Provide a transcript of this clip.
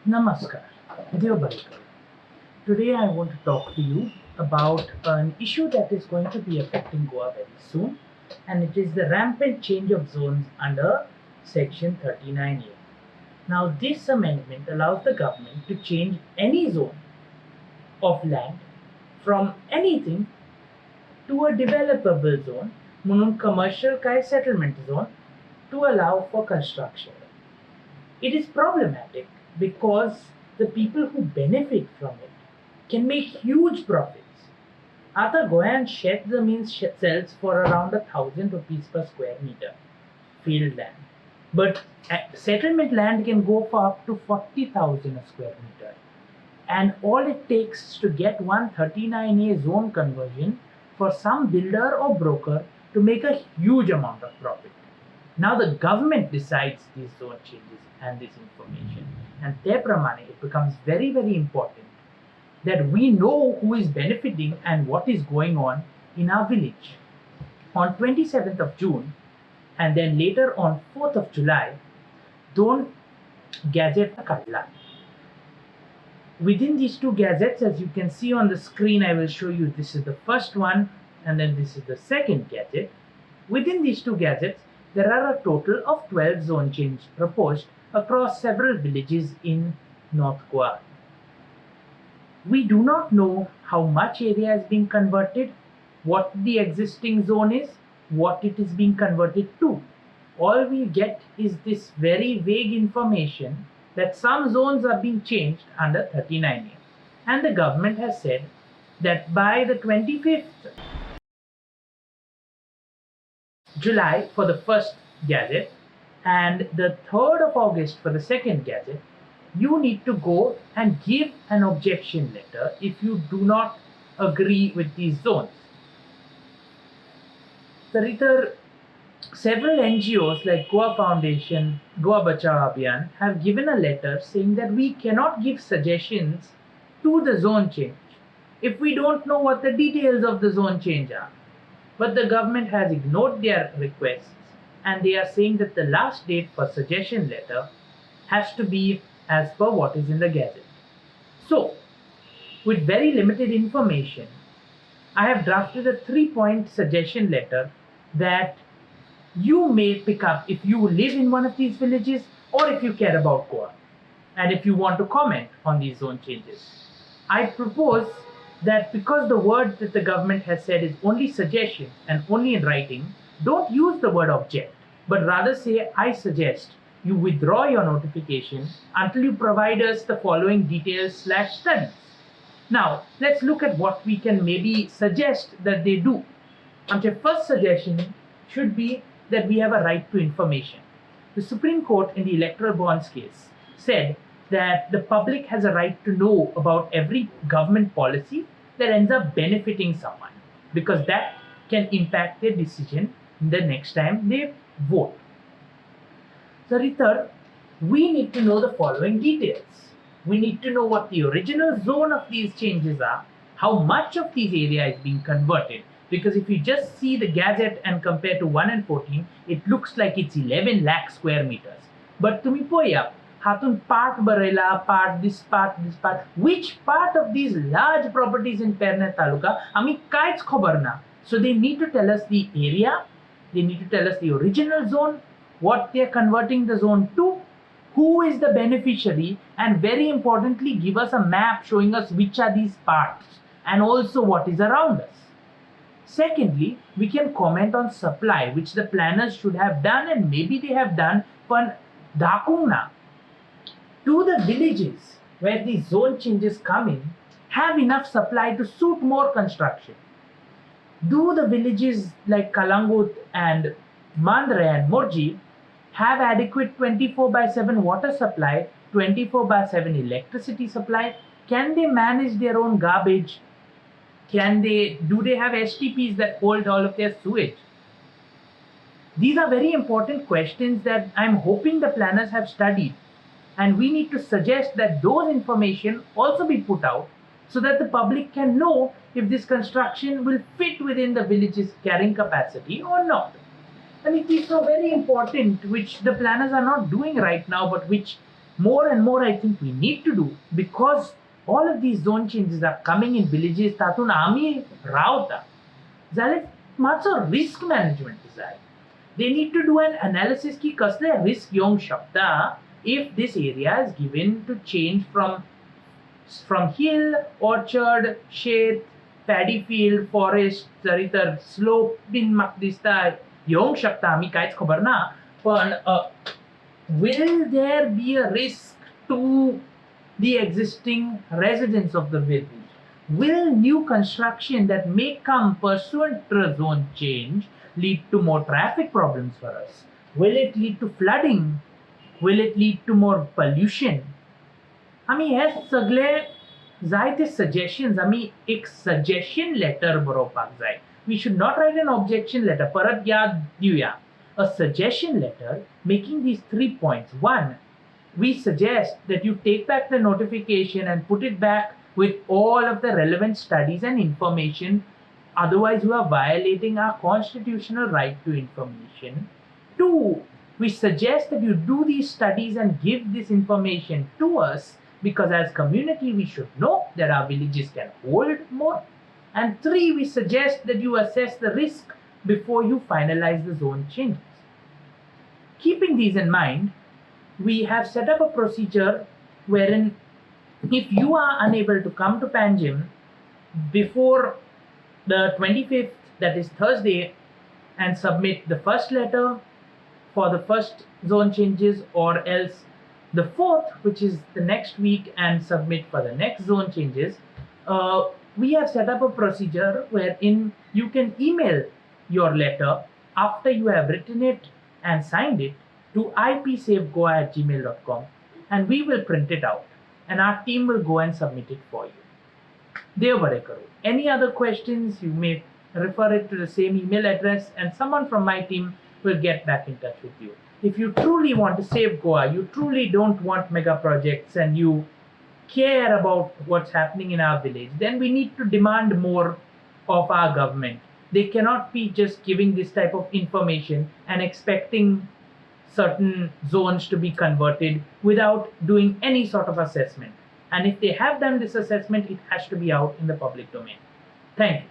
Namaskar, dear Barikal. Today I want to talk to you about an issue that is going to be affecting Goa very soon, and it is the rampant change of zones under Section 39A. Now, this amendment allows the government to change any zone of land from anything to a developable zone, म्हणून commercial काय settlement zone, to allow for construction. It is problematic because the people who benefit from it can make huge profits. आता गोंयांत शेत जमीन sells for around 1,000 rupees per square meter field land, but settlement land can go for up to 40,000 a square meter, and all it takes to get 139A zone conversion for some builder or broker to make a huge amount of profit. Now the government decides these zone changes and this information, and therefore it becomes very, very important that we know who is benefiting and what is going on in our village. On 27th of June and then later on 4th of July, June Gazette kadla. Within these two gazettes, as you can see on the screen, I will show you this is the first one and then this is the second gazette. Within these two gazettes, there are a total of 12 zone changes proposed across several villages in North Goa. We do not know how much area is being converted, what the existing zone is, what it is being converted to. All we get is this very vague information that some zones are being changed under 39A. And the government has said that by the 25th July for the first gazette and the 3rd of August for the second gazette, you need to go and give an objection letter if you do not agree with these zones. Taritar, several NGOs like Goa Foundation, Goa Bachao Abhiyan have given a letter saying that we cannot give suggestions to the zone change if we don't know what the details of the zone change are. But the government has ignored their requests, and they are saying that the last date for suggestion letter has to be as per what is in the Gazette. So, with very limited information, I have drafted a 3-point suggestion letter that you may pick up if you live in one of these villages or if you care about Goa and if you want to comment on these zone changes. I propose that because the word that the government has said is only suggestion and only in writing, don't use the word object, but rather say, I suggest you withdraw your notification until you provide us the following details/studies. Now, let's look at what we can maybe suggest that they do. Our first suggestion should be that we have a right to information. The Supreme Court in the electoral bonds case said that the public has a right to know about every government policy that ends up benefiting someone, because that can impact their decision the next time they vote. Saritar, we need to know the following details. We need to know what the original zone of these changes are, how much of these area is being converted, because if you just see the Gazette and compare to 1 and 14, it looks like it's 11 lakh square meters. But to me poya, hatun part barela, part, which part of these large properties in Perne Taluka, ami kaits khobar na. So they need to tell us the area, they need to tell us the original zone, what they are converting the zone to, who is the beneficiary, and very importantly, give us a map showing us which are these parts and also what is around us. Secondly, we can comment on supply, which the planners should have done, and maybe they have done, but Dakungna to the villages where these zone changes come in, have enough supply to suit more construction. Do the villages like Calangute and Mandrem and Morjim have adequate 24/7 water supply, 24/7 electricity supply? Can they manage their own garbage? Do they have STPs that hold all of their sewage? These are very important questions that I'm hoping the planners have studied, and we need to suggest that those information also be put out so that the public can know if this construction will fit within the village's carrying capacity or not. And it is so very important, which the planners are not doing right now, but which more and more I think we need to do, because all of these zone changes are coming in villages tatun ami rawta. Zale matzo risk management design. They need to do an analysis ki kasle risk yong shakta if this area is given to change from hill, orchard, shade, paddy field, forest, zaritar, slope, bin makdista, yong shakta ami kaits khabar na. But will there be a risk to the existing residents of the village? Will new construction that may come pursuant to a zone change lead to more traffic problems for us? Will it lead to flooding? Will it lead to more pollution? आम्ही हे सगळे जायते suggestions आम्ही एक suggestion letter बरोवपाक जाय. We should not write an objection letter. परत याद Divya. A suggestion letter making these 3 points. 1. We suggest that you take back the notification and put it back with all of the relevant studies and information. Otherwise, you are violating our constitutional right to information. 2. We suggest that you do these studies and give this information to us, because as community we should know that our villages can hold more. And 3, we suggest that you assess the risk before you finalize the zone changes. Keeping these in mind, we have set up a procedure wherein if you are unable to come to Panjim before the 25th, that is Thursday, and submit the first letter for the first zone changes, or else the 4th, which is the next week, and submit for the next zone changes, we have set up a procedure wherein you can email your letter after you have written it and signed it to ipsafegoa@gmail.com, and we will print it out and our team will go and submit it for you. Borem Karu. Any other questions, you may refer it to the same email address and someone from my team will get back in touch with you. If you truly want to save Goa, you truly don't want mega projects, and you care about what's happening in our village, then we need to demand more of our government. They cannot be just giving this type of information and expecting certain zones to be converted without doing any sort of assessment. And if they have done this assessment, it has to be out in the public domain. Thank you.